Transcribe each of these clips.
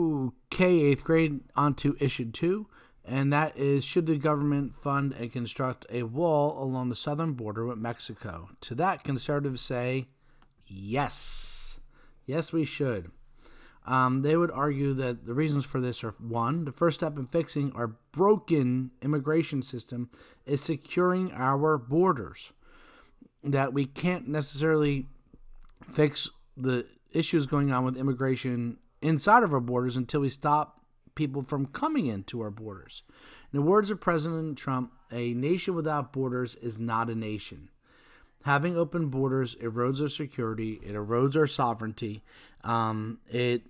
Okay, 8th grade, on to issue 2, and that is, should the government fund and construct a wall along the southern border with Mexico? To that, conservatives say, yes. Yes, we should. They would argue that the reasons for this are, one, the first step in fixing our broken immigration system is securing our borders. That we can't necessarily fix the issues going on with immigration inside of our borders until we stop people from coming into our borders. In the words of President Trump, a nation without borders is not a nation. Having open borders erodes our security, it erodes our sovereignty, it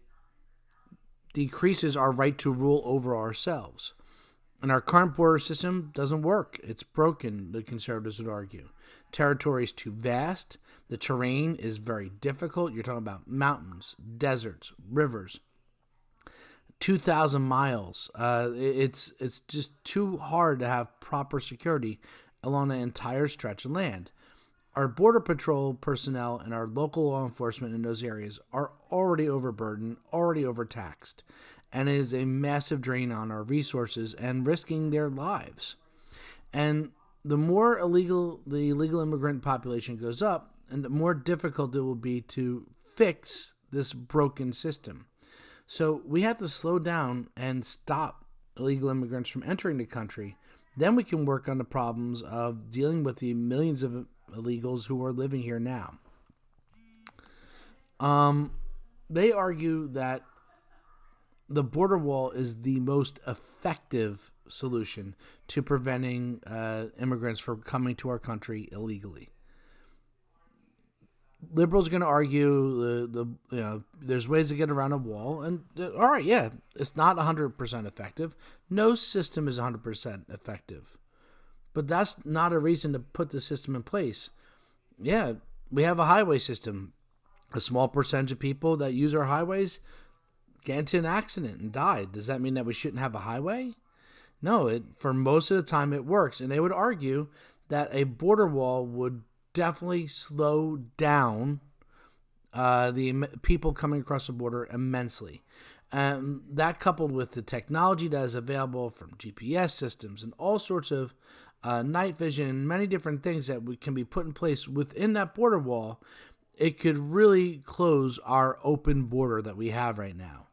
decreases our right to rule over ourselves. And our current border system doesn't work. It's broken, the conservatives would argue. Territory is too vast. The terrain is very difficult. You're talking about mountains, deserts, rivers, 2,000 miles. It's just too hard to have proper security along the entire stretch of land. Our Border Patrol personnel and our local law enforcement in those areas are already overburdened, already overtaxed, and it is a massive drain on our resources and risking their lives. And the more the illegal immigrant population goes up, and the more difficult it will be to fix this broken system. So we have to slow down and stop illegal immigrants from entering the country. Then we can work on the problems of dealing with the millions of illegals who are living here now. They argue that the border wall is the most effective solution to preventing immigrants from coming to our country illegally. Liberals are going to argue there's ways to get around a wall, and all right, yeah, it's not 100% effective. No system is 100% effective, but that's not a reason to put the system in place. Yeah, we have a highway system. A small percentage of people that use our highways get into an accident and die. Does that mean that we shouldn't have a highway? No, for most of the time it works, and they would argue that a border wall would definitely slow down the people coming across the border immensely. That coupled with the technology that is available from GPS systems and all sorts of night vision and many different things that can be put in place within that border wall, it could really close our open border that we have right now.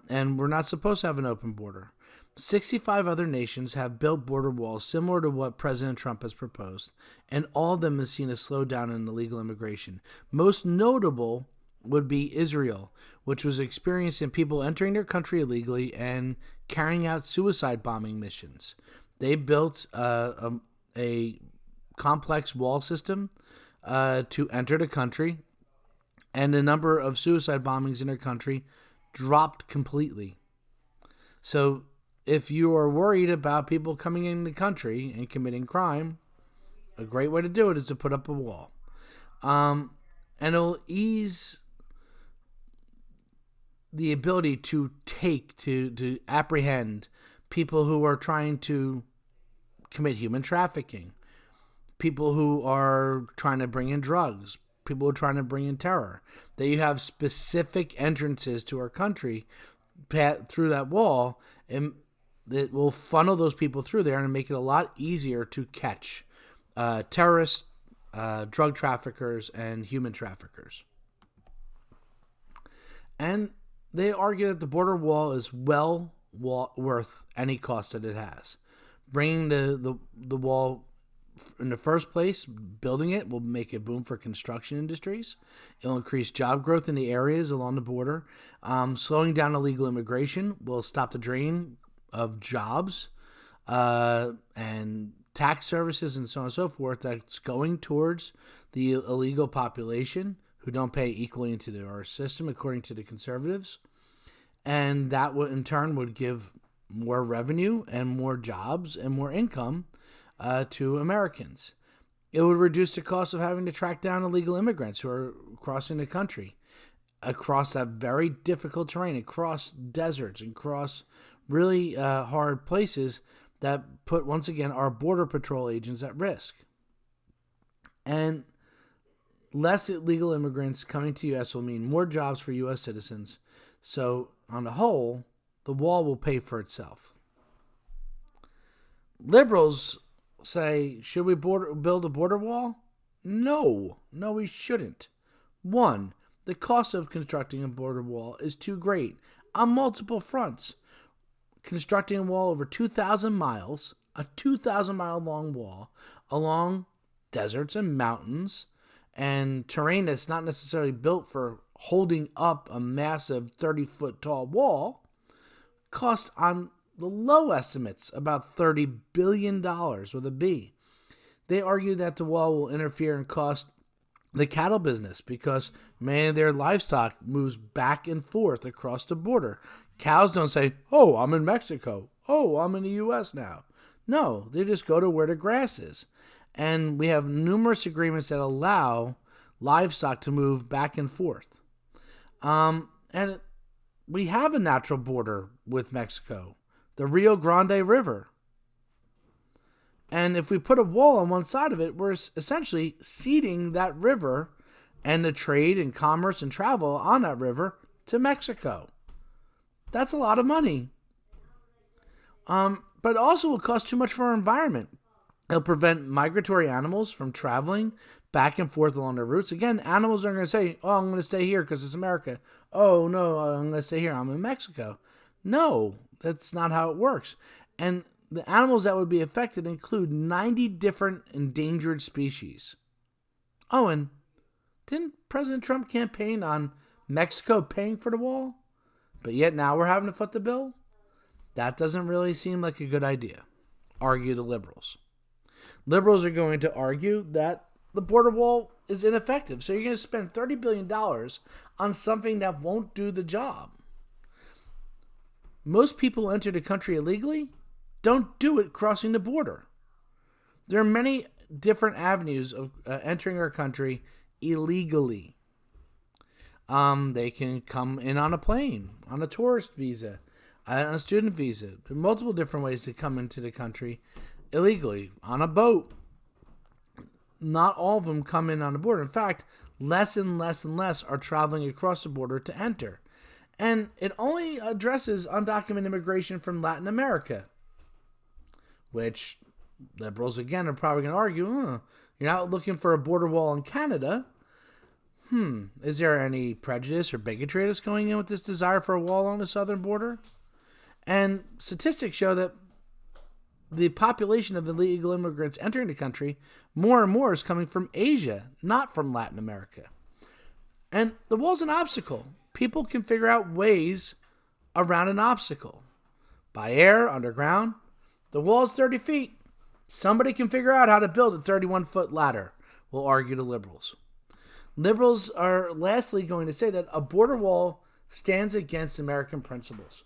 And we're not supposed to have an open border. 65 other nations have built border walls similar to what President Trump has proposed, and all of them have seen a slowdown in illegal immigration. Most notable would be Israel, which was experiencing people entering their country illegally and carrying out suicide bombing missions. They built a complex wall system to enter the country, and the number of suicide bombings in their country dropped completely. So if you are worried about people coming in the country and committing crime, a great way to do it is to put up a wall. And it'll ease the ability to apprehend people who are trying to commit human trafficking, people who are trying to bring in drugs, people who are trying to bring in terror. That you have specific entrances to our country through that wall, and it will funnel those people through there and make it a lot easier to catch terrorists, drug traffickers, and human traffickers. And they argue that the border wall is well worth any cost that it has. Bringing the wall in the first place, building it will make a boom for construction industries. It'll increase job growth in the areas along the border. Slowing down illegal immigration will stop the drain of jobs and tax services and so on and so forth that's going towards the illegal population who don't pay equally into our system, according to the conservatives. And that would, in turn, would give more revenue and more jobs and more income to Americans. It would reduce the cost of having to track down illegal immigrants who are crossing the country across that very difficult terrain, across deserts, and across really hard places that put, once again, our Border Patrol agents at risk. And less illegal immigrants coming to U.S. will mean more jobs for U.S. citizens. So on the whole, the wall will pay for itself. Liberals say, should we build a border wall? No, we shouldn't. One, the cost of constructing a border wall is too great on multiple fronts. Constructing a wall over 2,000 miles, a 2,000-mile long wall along deserts and mountains and terrain that's not necessarily built for holding up a massive 30-foot tall wall, cost on the low estimates about $30 billion with a B. They argue that the wall will interfere and cost the cattle business because many of their livestock moves back and forth across the border. Cows don't say, oh, I'm in Mexico. Oh, I'm in the U.S. now. No, they just go to where the grass is. And we have numerous agreements that allow livestock to move back and forth. And we have a natural border with Mexico, the Rio Grande River. And if we put a wall on one side of it, we're essentially ceding that river and the trade and commerce and travel on that river to Mexico. That's a lot of money. But also will cost too much for our environment. It'll prevent migratory animals from traveling back and forth along their routes. Again, animals are going to say, oh, I'm going to stay here because it's America. Oh, no, I'm going to stay here. I'm in Mexico. No, that's not how it works. And the animals that would be affected include 90 different endangered species. Oh, and didn't President Trump campaign on Mexico paying for the wall? But yet now we're having to foot the bill? That doesn't really seem like a good idea, argue the liberals. Liberals are going to argue that the border wall is ineffective. So you're going to spend $30 billion on something that won't do the job. Most people enter the country illegally don't do it crossing the border. There are many different avenues of entering our country illegally. They can come in on a plane, on a tourist visa, on a student visa. There are multiple different ways to come into the country illegally, on a boat. Not all of them come in on the border. In fact, less and less and less are traveling across the border to enter. And it only addresses undocumented immigration from Latin America, which liberals, again, are probably going to argue, you're not looking for a border wall in Canada. Is there any prejudice or bigotry that's going in with this desire for a wall on the southern border? And statistics show that the population of illegal immigrants entering the country, more and more is coming from Asia, not from Latin America. And the wall's an obstacle. People can figure out ways around an obstacle. By air, underground. The wall's 30 feet. Somebody can figure out how to build a 31-foot ladder, will argue the liberals. Liberals are lastly going to say that a border wall stands against American principles.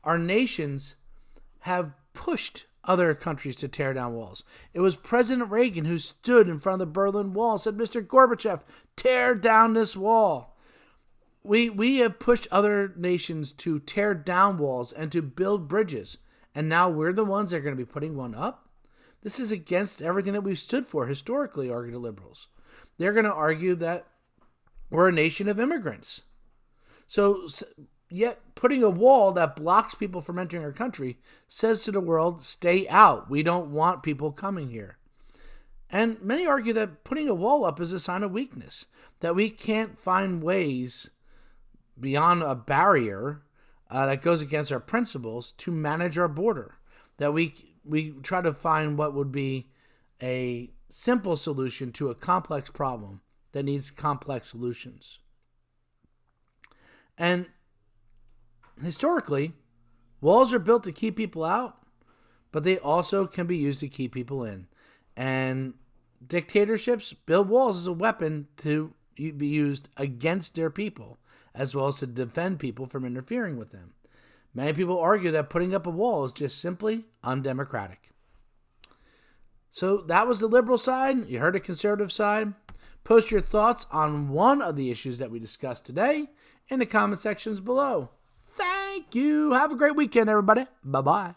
Our nations have pushed other countries to tear down walls. It was President Reagan who stood in front of the Berlin Wall and said, Mr. Gorbachev, tear down this wall. We have pushed other nations to tear down walls and to build bridges. And now we're the ones that are going to be putting one up? This is against everything that we've stood for historically, argue the liberals. They're going to argue that we're a nation of immigrants. So, yet putting a wall that blocks people from entering our country says to the world, stay out. We don't want people coming here. And many argue that putting a wall up is a sign of weakness, that we can't find ways beyond a barrier that goes against our principles to manage our border, that we try to find what would be a simple solution to a complex problem that needs complex solutions. And historically, walls are built to keep people out, but they also can be used to keep people in. And dictatorships build walls as a weapon to be used against their people, as well as to defend people from interfering with them. Many people argue that putting up a wall is just simply undemocratic. So that was the liberal side. You heard the conservative side. Post your thoughts on one of the issues that we discussed today in the comment sections below. Thank you. Have a great weekend, everybody. Bye-bye.